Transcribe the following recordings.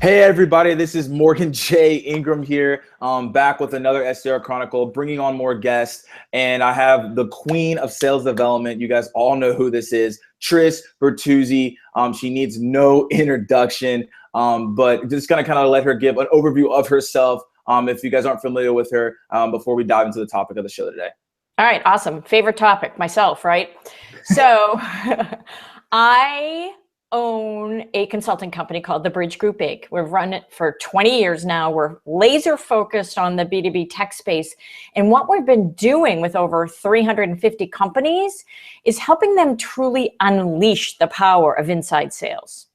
Hey everybody, this is Morgan J. Ingram here, back with another SDR Chronicle, bringing on more guests, and I have the queen of sales development. You guys all know who this is, Trish Bertuzzi. She needs no introduction, but just gonna kind of let her give an overview of herself, if you guys aren't familiar with her, before we dive into the topic of the show today. All right, awesome. Favorite topic, myself, right? So I own a consulting company called the Bridge Group Inc. We've run it for 20 years now. We're laser focused on the B2B tech space. And what we've been doing with over 350 companies is helping them truly unleash the power of inside sales.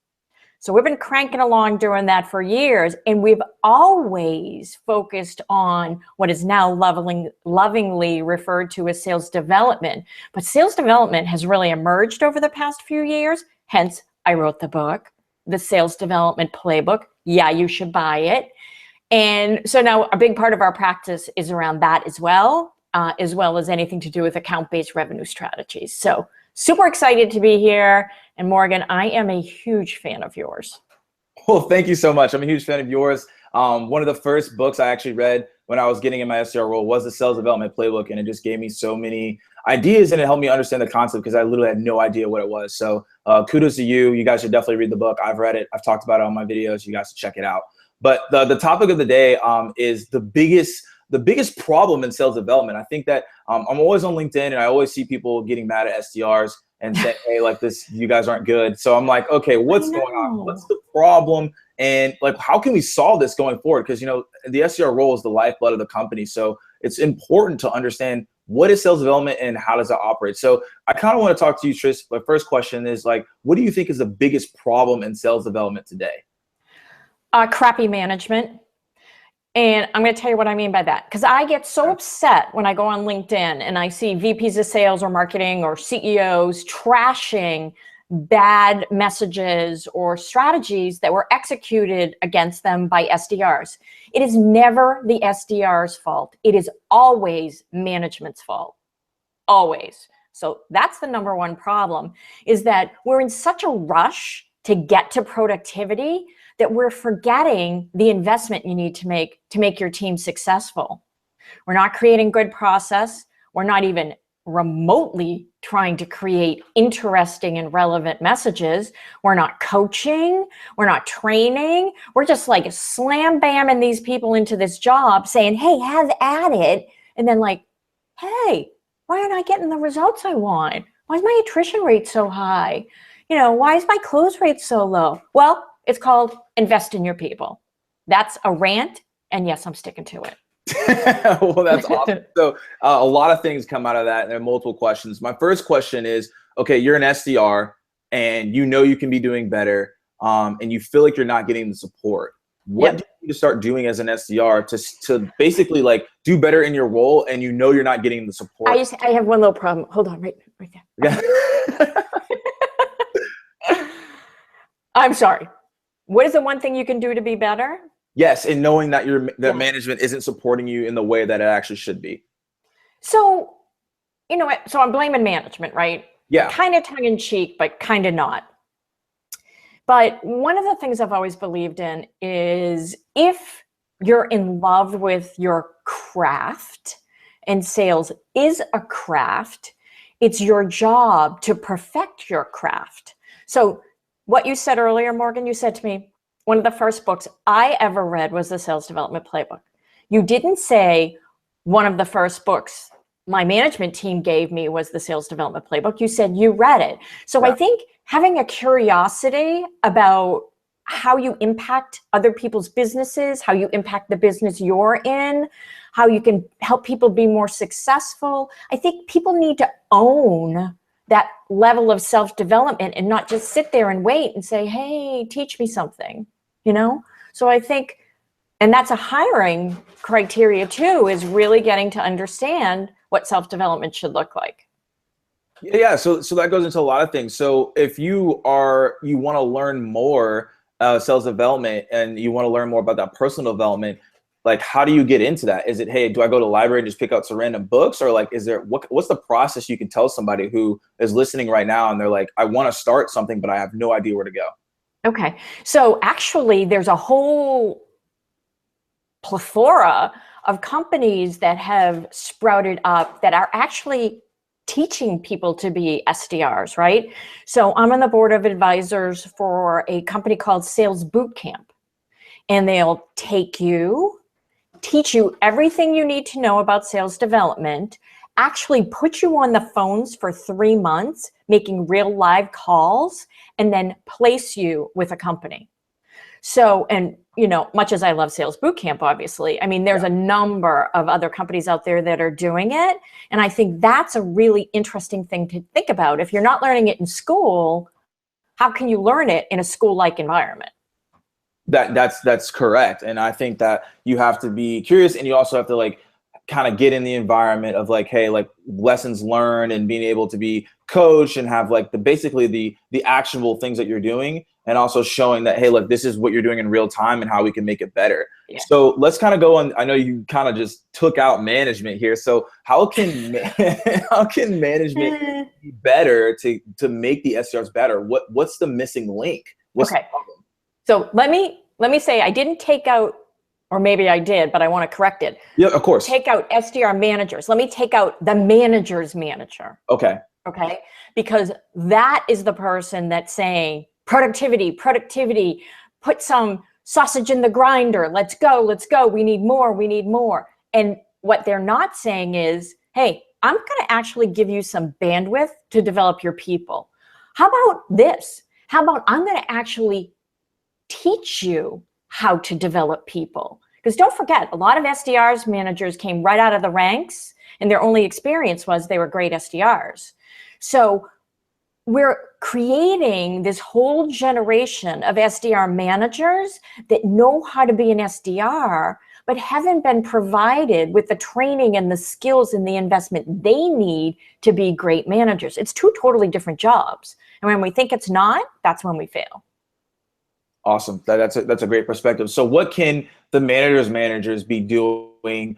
So we've been cranking along doing that for years, and we've always focused on what is now lovingly referred to as sales development. But sales development has really emerged over the past few years. Hence, I wrote the book, The Sales Development Playbook. Yeah, you should buy it. And so now a big part of our practice is around that as well as anything to do with account-based revenue strategies. So super excited to be here. And Morgan, I am a huge fan of yours. Well, thank you so much. I'm a huge fan of yours. One of the first books I actually read when I was getting in my SDR role was the Sales Development Playbook, and it just gave me so many ideas, and it helped me understand the concept because I literally had no idea what it was. So kudos to you. You guys should definitely read the book. I've read it. I've talked about it on my videos. You guys should check it out. But the topic of the day is the biggest problem in sales development. I think that I'm always on LinkedIn, and I always see people getting mad at SDRs and say, hey, like this, you guys aren't good. So I'm like, okay, what's going on? What's the problem? And like, how can we solve this going forward? Because, you know, the SDR role is the lifeblood of the company. So it's important to understand what is sales development and how does it operate. So I kind of want to talk to you, Trish. My first question is like, what do you think is the biggest problem in sales development today? Crappy management. And I'm going to tell you what I mean by that, because I get so upset when I go on LinkedIn and I see VPs of sales or marketing or CEOs trashing bad messages or strategies that were executed against them by SDRs. It is never the SDR's fault. It is always management's fault. Always. So that's the number one problem, is that we're in such a rush to get to productivity that we're forgetting the investment you need to make your team successful. We're not creating good process. We're not even remotely trying to create interesting and relevant messages. We're not coaching. We're not training. We're just like slam bamming these people into this job saying, hey, have at it. And then like, hey, why aren't I getting the results I want? Why is my attrition rate so high? You know, why is my close rate so low? Well, it's called invest in your people. That's a rant. And yes, I'm sticking to it. Well, that's awesome. So a lot of things come out of that, and there are multiple questions. My first question is, okay, you're an SDR and you know you can be doing better, and you feel like you're not getting the support. What do you need to start doing as an SDR to basically like do better in your role, and you know you're not getting the support? I have one little problem. Hold on, right there. Yeah. I'm sorry. What is the one thing you can do to be better? Yes, and knowing that management isn't supporting you in the way that it actually should be. So, you know what? So I'm blaming management, right? Yeah. Kind of tongue in cheek, but kind of not. But one of the things I've always believed in is if you're in love with your craft, and sales is a craft, it's your job to perfect your craft. So what you said earlier, Morgan, you said to me, one of the first books I ever read was the Sales Development Playbook. You didn't say one of the first books my management team gave me was the Sales Development Playbook. You said you read it. So yeah. I think having a curiosity about how you impact other people's businesses, how you impact the business you're in, how you can help people be more successful. I think people need to own that level of self-development and not just sit there and wait and say, hey, teach me something, you know? So I think, and that's a hiring criteria too, is really getting to understand what self-development should look like. Yeah, so that goes into a lot of things. So if you want to learn more sales development and you want to learn more about that personal development, like, how do you get into that? Is it, hey, do I go to the library and just pick out some random books? Or like, is there, what's the process you can tell somebody who is listening right now and they're like, I want to start something, but I have no idea where to go? Okay. So actually, there's a whole plethora of companies that have sprouted up that are actually teaching people to be SDRs, right? So I'm on the board of advisors for a company called Sales Bootcamp, and they'll teach you everything you need to know about sales development, actually put you on the phones for 3 months, making real live calls, and then place you with a company. So, and much as I love Sales Bootcamp, obviously, I mean, there's a number of other companies out there that are doing it. And I think that's a really interesting thing to think about. If you're not learning it in school, how can you learn it in a school-like environment? That's correct. And I think that you have to be curious, and you also have to like kind of get in the environment of like, hey, like lessons learned and being able to be coached and have like basically the actionable things that you're doing, and also showing that, hey, look, this is what you're doing in real time and how we can make it better. Yeah. So let's kind of go on. I know you kind of just took out management here. So how can management be better to make the SDRs better? What's the missing link? What's the problem? So let me say I didn't take out, or maybe I did, but I want to correct it. Yeah, of course. Take out SDR managers. Let me take out the manager's manager. Okay. Okay. Because that is the person that's saying productivity, put some sausage in the grinder. Let's go. We need more. And what they're not saying is, hey, I'm going to actually give you some bandwidth to develop your people. How about this? How about I'm going to actually teach you how to develop people? Because don't forget, a lot of SDRs managers came right out of the ranks, and their only experience was they were great SDRs. So we're creating this whole generation of SDR managers that know how to be an SDR, but haven't been provided with the training and the skills and the investment they need to be great managers. It's two totally different jobs. And when we think it's not, that's when we fail. Awesome. That's a great perspective. So what can the managers be doing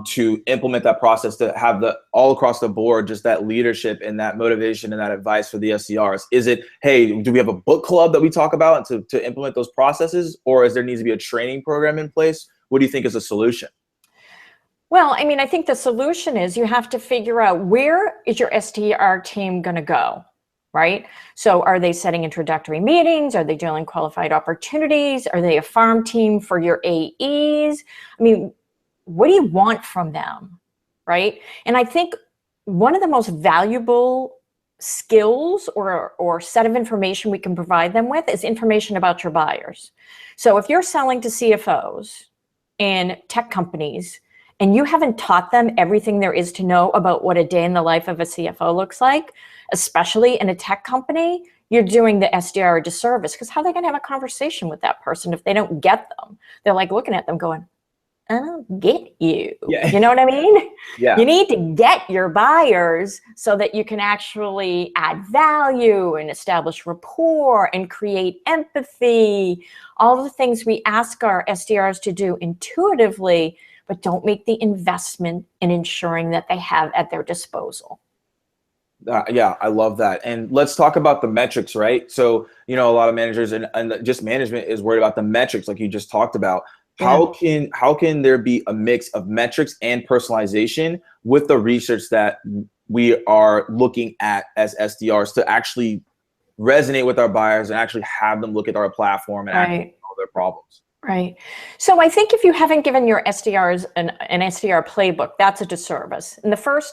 to implement that process, to have all across the board, just that leadership and that motivation and that advice for the SDRs? Is it, hey, do we have a book club that we talk about to implement those processes? Or is there needs to be a training program in place? What do you think is a solution? Well, I mean, I think the solution is you have to figure out, where is your SDR team going to go? Right? So are they setting introductory meetings? Are they doing qualified opportunities? Are they a farm team for your AEs? I mean, what do you want from them? Right? And I think one of the most valuable skills or set of information we can provide them with is information about your buyers. So if you're selling to CFOs and tech companies, and you haven't taught them everything there is to know about what a day in the life of a CFO looks like, especially in a tech company, you're doing the SDR a disservice, because how are they going to have a conversation with that person if they don't get them? They're like looking at them going, I don't get you. Yeah. You know what I mean? Yeah. You need to get your buyers so that you can actually add value and establish rapport and create empathy, all the things we ask our SDRs to do intuitively, but don't make the investment in ensuring that they have at their disposal. Yeah, I love that. And let's talk about the metrics, right? So, a lot of managers and just management is worried about the metrics, like you just talked about. How can there be a mix of metrics and personalization with the research that we are looking at as SDRs to actually resonate with our buyers and actually have them look at our platform and actually solve their problems? Right. So I think if you haven't given your SDRs an SDR playbook, that's a disservice. And the first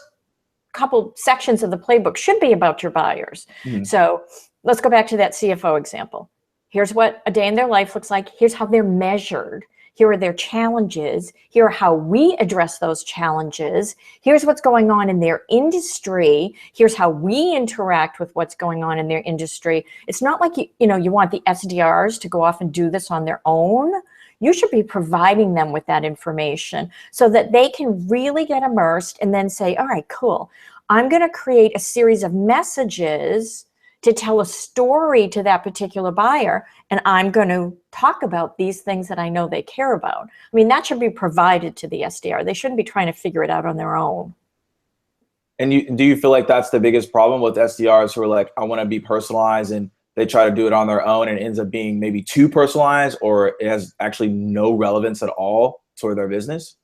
couple sections of the playbook should be about your buyers. Mm-hmm. So let's go back to that CFO example. Here's what a day in their life looks like. Here's how they're measured. Here are their challenges. Here are how we address those challenges. Here's what's going on in their industry. Here's how we interact with what's going on in their industry. It's not like you want the SDRs to go off and do this on their own. You should be providing them with that information so that they can really get immersed and then say, all right, cool. I'm going to create a series of messages to tell a story to that particular buyer, and I'm going to talk about these things that I know they care about. I mean, that should be provided to the SDR. They shouldn't be trying to figure it out on their own. And do you feel like that's the biggest problem with SDRs who are like, I want to be personalized and they try to do it on their own and it ends up being maybe too personalized, or it has actually no relevance at all toward their business?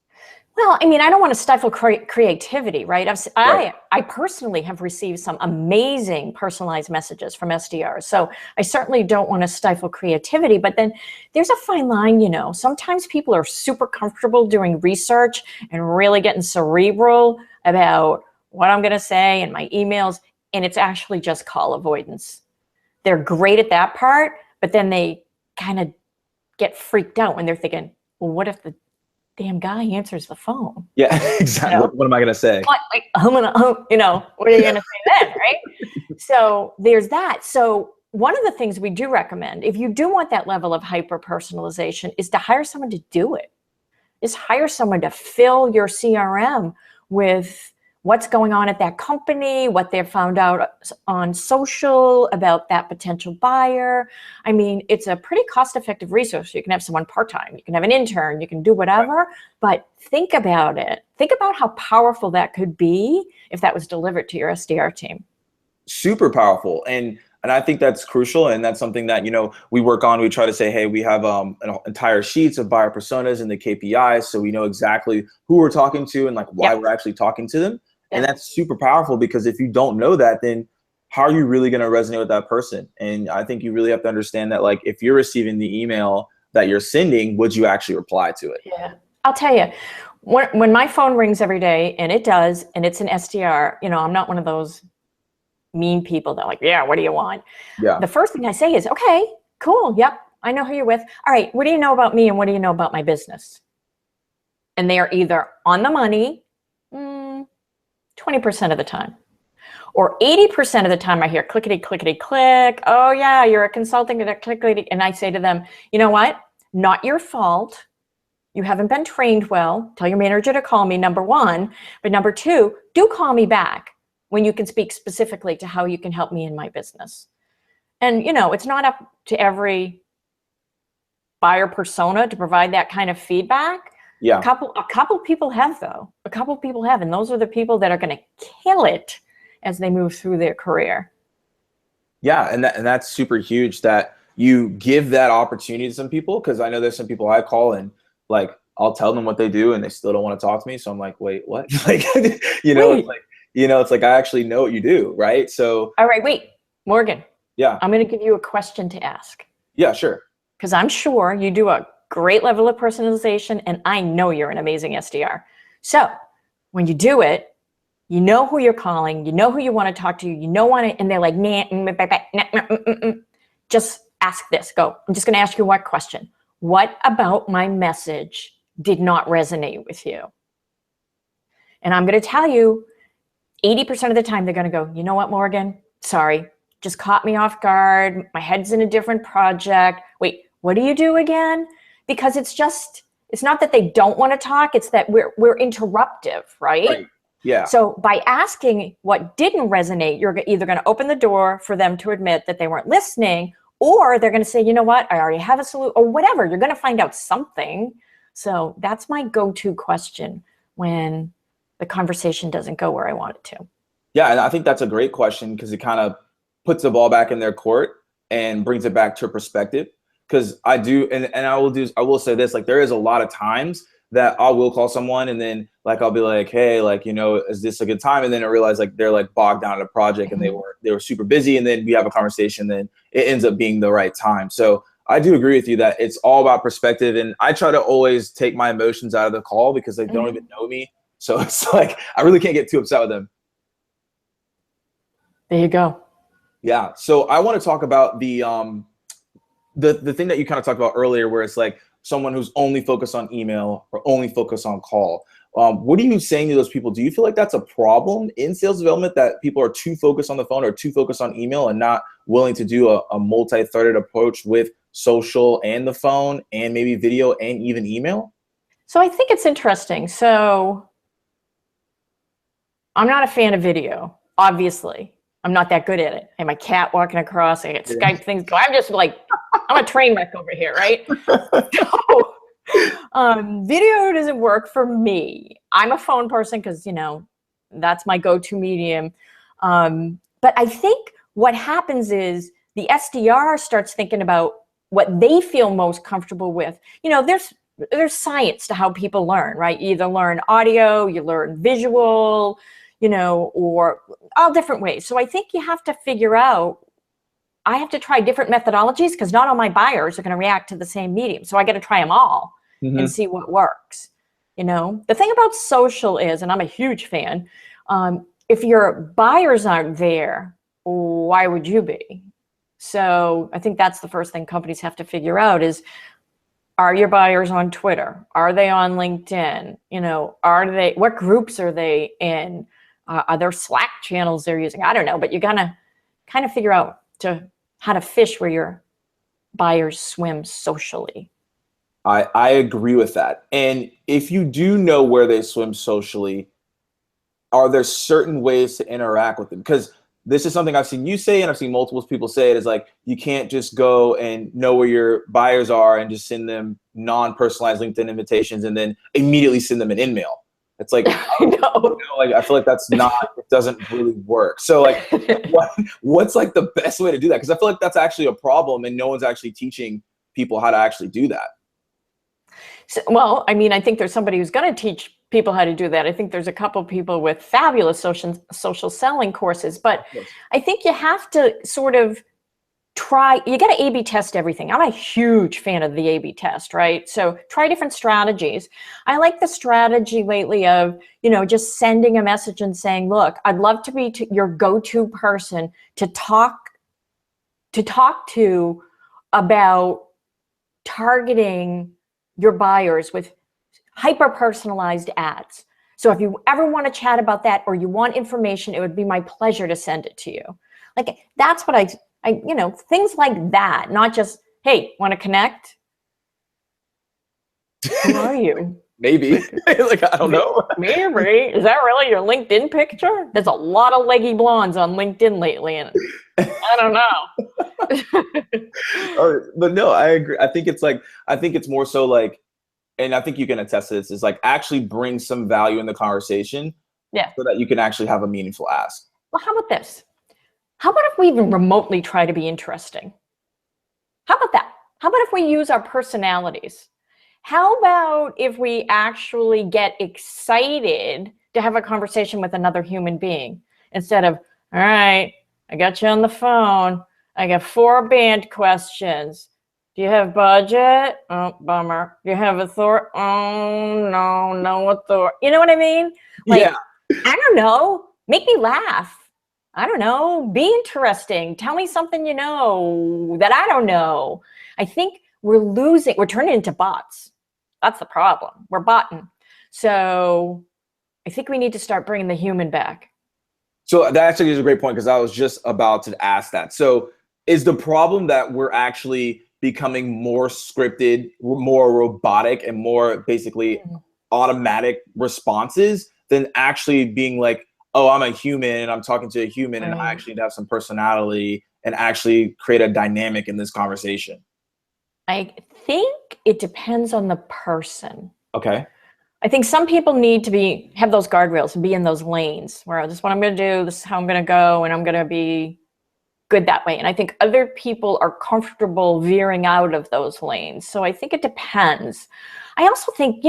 Well, I mean, I don't want to stifle creativity, right? Right. I personally have received some amazing personalized messages from SDRs. So I certainly don't want to stifle creativity, but then there's a fine line, you know. Sometimes people are super comfortable doing research and really getting cerebral about what I'm going to say in my emails, and it's actually just call avoidance. They're great at that part, but then they kind of get freaked out when they're thinking, well, what if the damn guy answers the phone? Yeah, exactly. You know? What am I going to say? Like, you know, what are you going to say then, right? So there's that. So one of the things we do recommend, if you do want that level of hyper personalization, is to hire someone to do it. Is hire someone to fill your CRM with what's going on at that company, what they've found out on social about that potential buyer. I mean, it's a pretty cost-effective resource. You can have someone part-time, you can have an intern, you can do whatever, but think about it. Think about how powerful that could be if that was delivered to your SDR team. Super powerful. And I think that's crucial. And that's something that, you know, we work on. We try to say, hey, we have an entire sheets of buyer personas and the KPIs. So we know exactly who we're talking to and like why we're actually talking to them. And that's super powerful, because if you don't know that, then how are you really going to resonate with that person? And I think you really have to understand that, like, if you're receiving the email that you're sending, would you actually reply to it? Yeah. I'll tell you, when my phone rings every day, and it does, and it's an SDR, you know, I'm not one of those mean people that like, yeah, what do you want? Yeah. The first thing I say is, okay, cool. Yep. I know who you're with. All right. What do you know about me and what do you know about my business? And they are either on the money, 20% of the time, or 80% of the time I hear clickety, clickety, click. Oh yeah, you're a consulting, clickety. And I say to them, you know what? Not your fault. You haven't been trained well. Tell your manager to call me, number one. But number two, do call me back when you can speak specifically to how you can help me in my business. And, you know, it's not up to every buyer persona to provide that kind of feedback. Yeah. A couple people have, though. A couple people have, and those are the people that are going to kill it as they move through their career. Yeah, and that's super huge that you give that opportunity to some people, because I know there's some people I call and like I'll tell them what they do and they still don't want to talk to me. So I'm like, wait, what? Like, you know, it's like, you know, it's like I actually know what you do, right? So all right, wait, Morgan. Yeah. I'm going to give you a question to ask. Yeah, sure. Because I'm sure you do a great level of personalization, and I know you're an amazing SDR. So when you do it, you know who you're calling, you know who you want to talk to, you know want to, and they're like, just ask this. Go. I'm just going to ask you one question. What about my message did not resonate with you? And I'm going to tell you, 80% of the time they're going to go, you know what, Morgan? Sorry, just caught me off guard. My head's in a different project. Wait, what do you do again? Because it's not that they don't want to talk, it's that we're interruptive, right? Yeah. So by asking what didn't resonate, you're either going to open the door for them to admit that they weren't listening, or they're going to say, you know what, I already have a solution, or whatever. You're going to find out something. So that's my go-to question when the conversation doesn't go where I want it to. Yeah, and I think that's a great question, because it kind of puts the ball back in their court and brings it back to a perspective. Because I do, and I will say this, like, there is a lot of times that I will call someone and then like I'll be like, hey, like, you know, is this a good time? And then I realize like they're like bogged down in a project and they were super busy, and then we have a conversation, then it ends up being the right time. So I do agree with you that it's all about perspective, and I try to always take my emotions out of the call because they don't even know me. So it's like I really can't get too upset with them. There you go. Yeah. So I want to talk about the thing that you kind of talked about earlier, where it's like someone who's only focused on email or only focused on call. What are you saying to those people? Do you feel like that's a problem in sales development, that people are too focused on the phone or too focused on email and not willing to do a multi-threaded approach with social and the phone and maybe video and even email? So I think it's interesting. So I'm not a fan of video, obviously. I'm not that good at it. I have my cat walking across. I get Skype things going. I'm just like, I'm a train wreck over here, right? So video doesn't work for me. I'm a phone person because, you know, that's my go-to medium. But I think what happens is the SDR starts thinking about what they feel most comfortable with. There's science to how people learn, right? You either learn audio, you learn visual, or all different ways. So I think you have to figure out, I have to try different methodologies because not all my buyers are going to react to the same medium. So I got to try them all and see what works. The thing about social is, and I'm a huge fan, if your buyers aren't there, why would you be? So I think that's the first thing companies have to figure out is, are your buyers on Twitter? Are they on LinkedIn? What groups are they in? Are there Slack channels they're using? I don't know, but you gotta kind of figure out how to fish where your buyers swim socially. I agree with that. And if you do know where they swim socially, are there certain ways to interact with them? Because this is something I've seen you say, and I've seen multiple people say it, is like, you can't just go and know where your buyers are and just send them non-personalized LinkedIn invitations and then immediately send them an email. It's like, I feel like that's not, it doesn't really work. So like, what's like the best way to do that? Because I feel like that's actually a problem and no one's actually teaching people how to actually do that. So, well, I mean, I think there's somebody who's going to teach people how to do that. I think there's a couple people with fabulous social selling courses, but yes. I think you have to sort of you got to A/B test everything. I'm a huge fan of the A/B test, right? So try different strategies. I like the strategy lately of, just sending a message and saying, look, I'd love to be your go-to person to talk to about targeting your buyers with hyper-personalized ads. So if you ever want to chat about that or you want information, it would be my pleasure to send it to you. Like, that's what I things like that, not just, hey, want to connect? Who are you? Maybe. Like, I don't know. Maybe. Is that really your LinkedIn picture? There's a lot of leggy blondes on LinkedIn lately, and I don't know. But no, I agree. I think it's more so like, and I think you can attest to this, is like actually bring some value in the conversation. Yeah. So that you can actually have a meaningful ask. Well, how about this? How about if we even remotely try to be interesting? How about that? How about if we use our personalities? How about if we actually get excited to have a conversation with another human being instead of, all right, I got you on the phone. I got 4 band questions. Do you have budget? Oh, bummer. Do you have authority? Oh, no authority. You know what I mean? Like, yeah. I don't know. Make me laugh. I don't know. Be interesting. Tell me something you know that I don't know. I think we're turning into bots. That's the problem. We're botting. So I think we need to start bringing the human back. So that actually is a great point, because I was just about to ask that. So is the problem that we're actually becoming more scripted, more robotic, and more basically automatic responses than actually being like, oh, I'm a human and I'm talking to a human and I actually have some personality and actually create a dynamic in this conversation? I think it depends on the person. Okay. I think some people need to have those guardrails and be in those lanes where this is what I'm going to do, this is how I'm going to go, and I'm going to be good that way. And I think other people are comfortable veering out of those lanes. So I think it depends. I also think,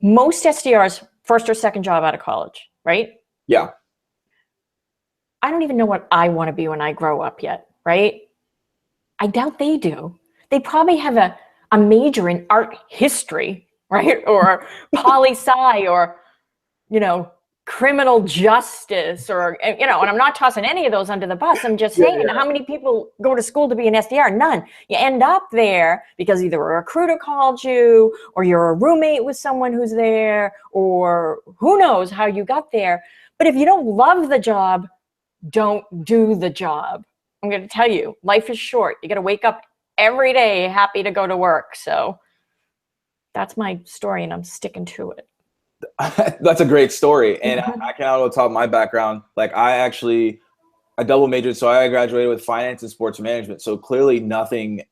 most SDRs, first or second job out of college, right? Yeah. I don't even know what I want to be when I grow up yet, right? I doubt they do. They probably have a major in art history, right? Or poli-sci, or, criminal justice, or, and I'm not tossing any of those under the bus. I'm just saying, how many people go to school to be an SDR? None. You end up there because either a recruiter called you, or you're a roommate with someone who's there, or who knows how you got there. But if you don't love the job, don't do the job. I'm going to tell you, life is short. You got to wake up every day happy to go to work. So that's my story, and I'm sticking to it. That's a great story. And I can out on top of my background. Like, I double majored. So I graduated with finance and sports management. So clearly nothing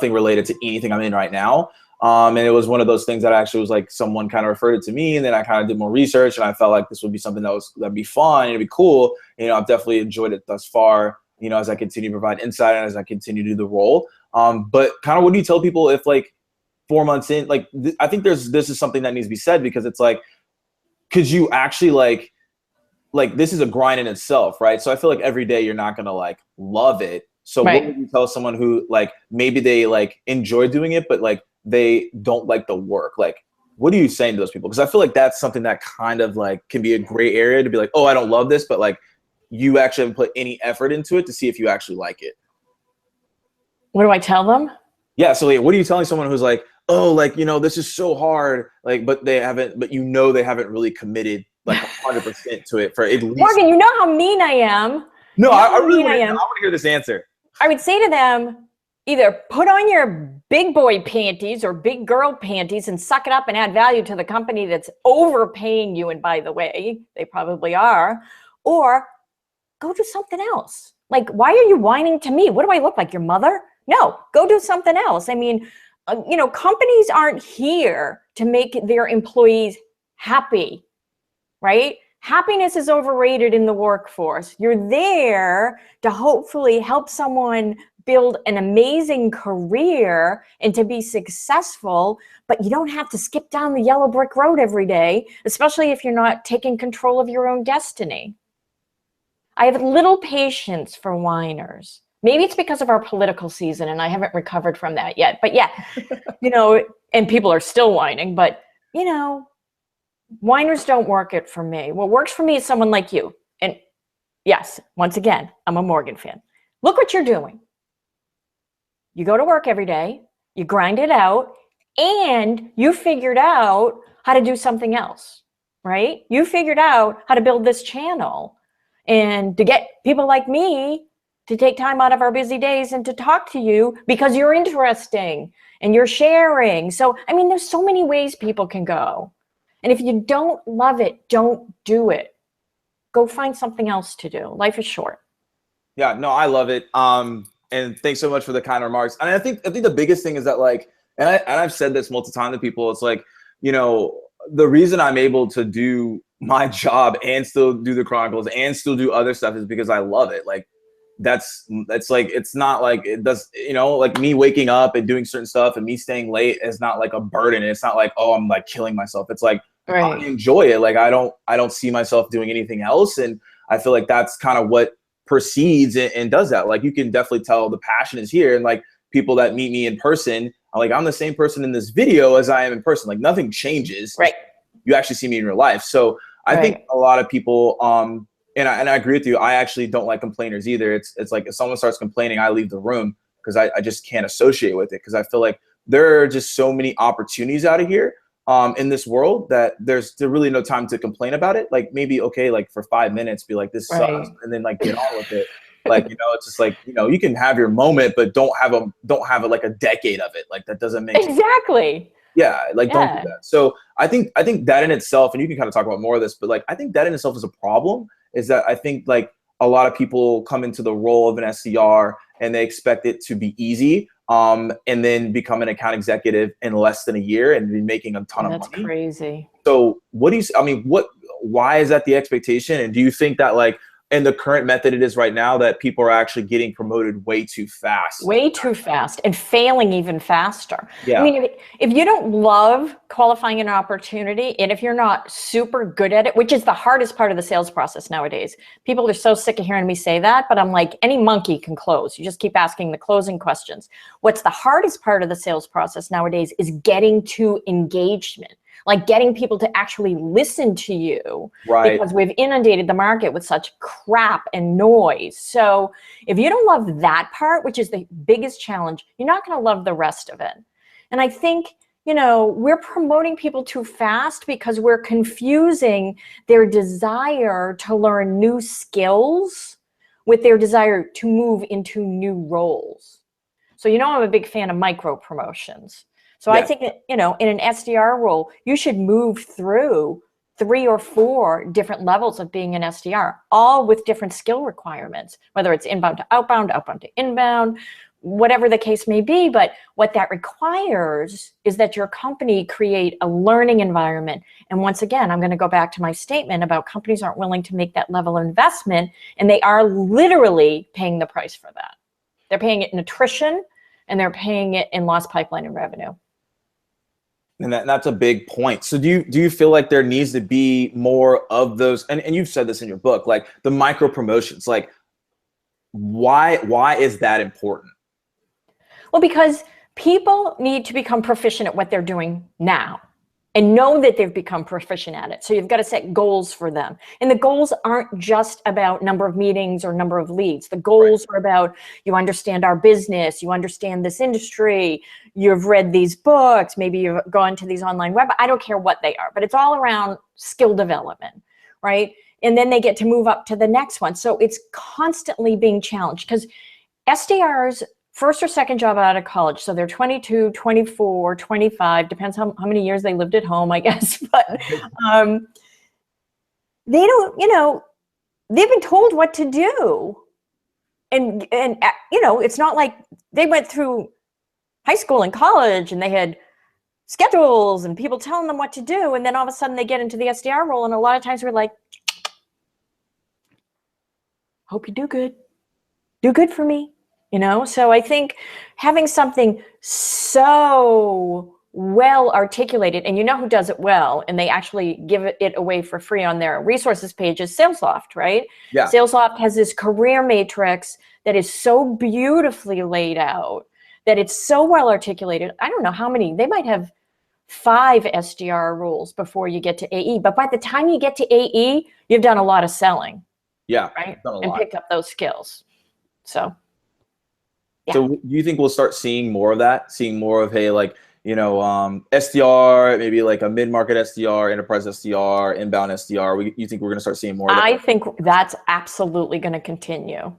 related to anything I'm in right now. And it was one of those things that actually was like, someone kind of referred it to me, and then I kind of did more research, and I felt like this would be something that'd be fun and it'd be cool. I've definitely enjoyed it thus far. you know, as I continue to provide insight and as I continue to do the role. But kind of what do you tell people if like 4 months in, like, I think this is something that needs to be said, because it's like, could you actually like this is a grind in itself, right? So I feel like every day you're not gonna like love it. So Right. what would you tell someone who like maybe they like enjoy doing it, but like they don't like the work? Like, what are you saying to those people? Because I feel like that's something that kind of like can be a gray area to be like, oh, I don't love this, but like you actually haven't put any effort into it to see if you actually like it. What do I tell them? Yeah. So like, what are you telling someone who's like, oh, like, you know, this is so hard, like, but they haven't really committed like 100% to it for at least. Morgan, you know how mean I am. No, I really want to hear this answer. I would say to them, either put on your big boy panties or big girl panties and suck it up and add value to the company that's overpaying you. And by the way, they probably are, or go do something else. Like, why are you whining to me? What do I look like, your mother? No, go do something else. I mean, you know, companies aren't here to make their employees happy, right? Happiness is overrated in the workforce. You're there to hopefully help someone build an amazing career and to be successful, but you don't have to skip down the yellow brick road every day, especially if you're not taking control of your own destiny. I have little patience for whiners. Maybe it's because of our political season and I haven't recovered from that yet. But yeah, you know, and people are still whining, but you know, whiners don't work it for me. What works for me is someone like you. And yes, once again, I'm a Morgan fan. Look what you're doing. You go to work every day, you grind it out, and you figured out how to do something else, right? You figured out how to build this channel and to get people like me to take time out of our busy days and to talk to you because you're interesting and you're sharing. So, I mean, there's so many ways people can go. And if you don't love it, don't do it. Go find something else to do. Life is short. Yeah, no, I love it. And thanks so much for the kind remarks. And I think the biggest thing is that like, and I've said this multiple times to people, it's like, you know, the reason I'm able to do my job and still do the Chronicles and still do other stuff is because I love it. Like, that's like, it's not like it does, you know, like me waking up and doing certain stuff and me staying late is not like a burden. It's not like, oh, I'm like killing myself. It's like, right. I enjoy it. Like, I don't see myself doing anything else. And I feel like that's kind of what precedes and does that. Like, you can definitely tell the passion is here. And like people that meet me in person, I'm the same person in this video as I am in person. Like, nothing changes. Right. You actually see me in real life. So I think a lot of people, and I agree with you. I actually don't like complainers either. It's like if someone starts complaining, I leave the room because I just can't associate with it. Because I feel like there are just so many opportunities out of here in this world that there's really no time to complain about it. Like, maybe, okay, like for 5 minutes, be like, this sucks, and then like get on with it. Like, you know, it's just like, you know, you can have your moment, but don't have like a decade of it. Like, that doesn't make sense. Exactly. Yeah, like don't do that. So I think that in itself, and you can kind of talk about more of this, but like I think that in itself is a problem. Is that I think like a lot of people come into the role of an SDR and they expect it to be easy, and then become an account executive in less than a year and be making a ton of money. That's crazy. So why is that the expectation? And do you think that like in the current method it is right now that people are actually getting promoted way too fast? Way too fast and failing even faster. Yeah. I mean, if you don't love qualifying an opportunity and if you're not super good at it, which is the hardest part of the sales process nowadays, people are so sick of hearing me say that, but I'm like, any monkey can close. You just keep asking the closing questions. What's the hardest part of the sales process nowadays is getting to engagement. Like getting people to actually listen to you, right? Because we've inundated the market with such crap and noise. So if you don't love that part, which is the biggest challenge, you're not going to love the rest of it. And I think, you know, we're promoting people too fast because we're confusing their desire to learn new skills with their desire to move into new roles. So, you know, I'm a big fan of micropromotions. So I think that, you know, in an SDR role, you should move through 3 or 4 different levels of being an SDR, all with different skill requirements, whether it's inbound to outbound, outbound to inbound, whatever the case may be. But what that requires is that your company create a learning environment. And once again, I'm going to go back to my statement about companies aren't willing to make that level of investment, and they are literally paying the price for that. They're paying it in attrition, and they're paying it in lost pipeline and revenue. And that's a big point. So do you feel like there needs to be more of those, and you've said this in your book, like the micro promotions, like why is that important? Well, because people need to become proficient at what they're doing now and know that they've become proficient at it. So you've got to set goals for them. And the goals aren't just about number of meetings or number of leads. The goals are about, you understand our business, you understand this industry, you've read these books, maybe you've gone to these online web, I don't care what they are, but it's all around skill development, right? And then they get to move up to the next one. So it's constantly being challenged, because SDRs, first or second job out of college, so they're 22, 24, 25, depends how many years they lived at home, I guess. But they don't, they've been told what to do. And it's not like they went through high school and college and they had schedules and people telling them what to do. And then all of a sudden they get into the SDR role. And a lot of times we're like, hope you do good. Do good for me. So I think having something so well articulated, and who does it well, and they actually give it away for free on their resources page, is SalesLoft, right? Yeah. SalesLoft has this career matrix that is so beautifully laid out, that it's so well articulated. I don't know how many, they might have 5 SDR rules before you get to AE, but by the time you get to AE, you've done a lot of selling. Yeah. Right? And picked up those skills. So. Yeah. So do you think we'll start seeing more of that? Seeing more of, hey, like, SDR, maybe like a mid-market SDR, enterprise SDR, inbound SDR. You think we're going to start seeing more of that? I think that's absolutely going to continue.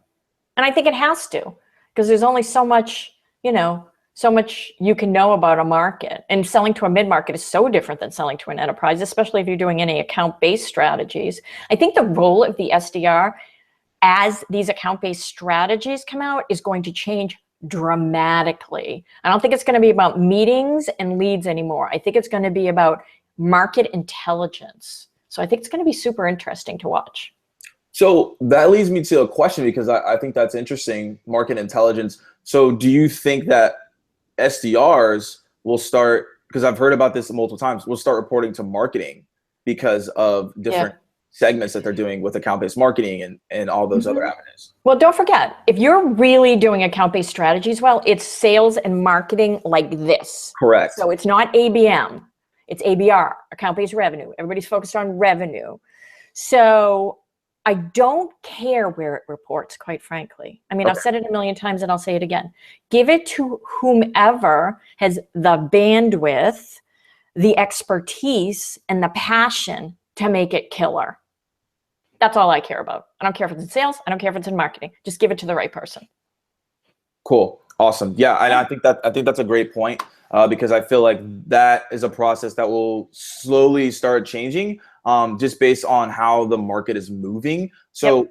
And I think it has to, because there's only so much, so much you can know about a market. And selling to a mid-market is so different than selling to an enterprise, especially if you're doing any account-based strategies. I think the role of the SDR as these account-based strategies come out is going to change dramatically. I don't think it's going to be about meetings and leads anymore. I think it's going to be about market intelligence. So I think it's going to be super interesting to watch. So that leads me to a question, because I think that's interesting, market intelligence. So do you think that SDRs will start, because I've heard about this multiple times, will start reporting to marketing because of different segments that they're doing with account-based marketing and all those other avenues? Well, don't forget, if you're really doing account-based strategies well, it's sales and marketing like this. Correct. So it's not ABM, it's ABR, account-based revenue. Everybody's focused on revenue. So I don't care where it reports, quite frankly. I mean, I've said it a million times and I'll say it again. Give it to whomever has the bandwidth, the expertise, and the passion to make it killer. That's all I care about. I don't care if it's in sales. I don't care if it's in marketing. Just give it to the right person. Cool. Awesome. Yeah. And I think that's a great point, because I feel like that is a process that will slowly start changing, just based on how the market is moving. So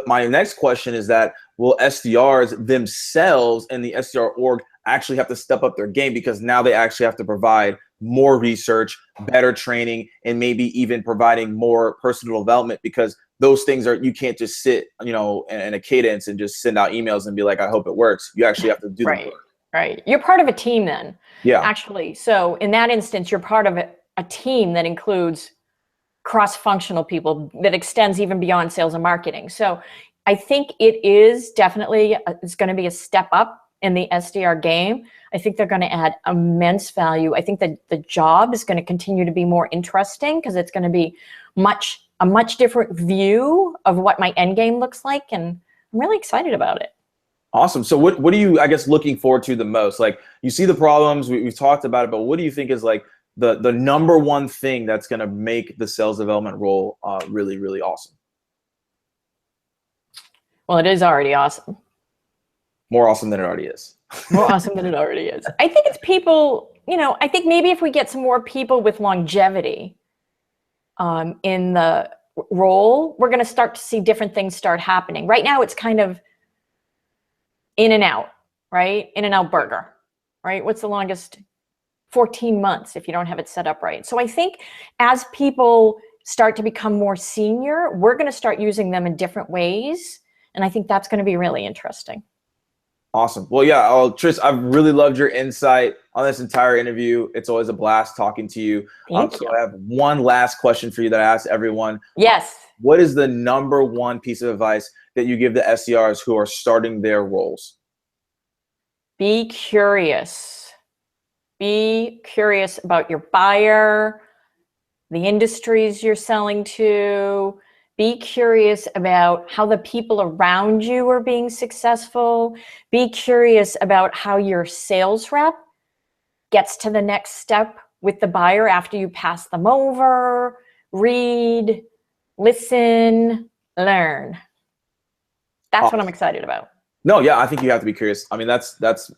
my next question is that, will SDRs themselves and the SDR org actually have to step up their game, because now they actually have to provide more research, better training, and maybe even providing more personal development, because those things are, you can't just sit, in a cadence and just send out emails and be like, I hope it works. You actually have to do the work. Right. You're part of a team then. Yeah. Actually. So in that instance, you're part of a team that includes cross-functional people, that extends even beyond sales and marketing. So I think it is definitely, it's going to be a step up in the SDR game. I think they're going to add immense value. I think that the job is going to continue to be more interesting, because it's going to be a much different view of what my end game looks like. And I'm really excited about it. Awesome. So what are you, I guess, looking forward to the most? Like, you see the problems, we've talked about it, but what do you think is like the number one thing that's going to make the sales development role really, really awesome? Well, it is already awesome. More awesome than it already is. More awesome than it already is. I think it's people, I think maybe if we get some more people with longevity in the role, we're going to start to see different things start happening. Right now, it's kind of in and out. right? In-N-Out Burger, right? What's the longest? 14 months if you don't have it set up right. So I think as people start to become more senior, we're going to start using them in different ways. And I think that's going to be really interesting. Awesome. Well, yeah, Trish, I've really loved your insight on this entire interview. It's always a blast talking to you. Thank you. So I have one last question for you that I ask everyone. Yes. What is the number one piece of advice that you give the SDRs who are starting their roles? Be curious. Be curious about your buyer, the industries you're selling to. Be curious about how the people around you are being successful. Be curious about how your sales rep gets to the next step with the buyer after you pass them over. Read, listen, learn. That's what I'm excited about. No, yeah, I think you have to be curious. I mean, that's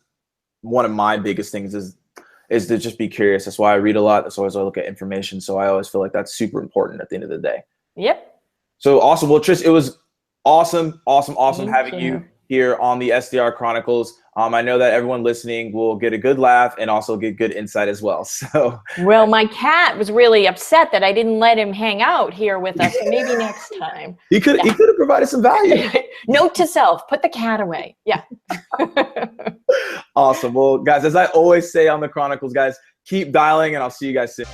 one of my biggest things is to just be curious. That's why I read a lot. That's always I look at information. So I always feel like that's super important at the end of the day. Yep. So awesome. Well, Trish, it was awesome having you here on the SDR Chronicles. I know that everyone listening will get a good laugh and also get good insight as well. So, well, my cat was really upset that I didn't let him hang out here with us. So maybe next time. He could have provided some value. Note to self, put the cat away. Yeah. Awesome. Well, guys, as I always say on the Chronicles, guys, keep dialing and I'll see you guys soon.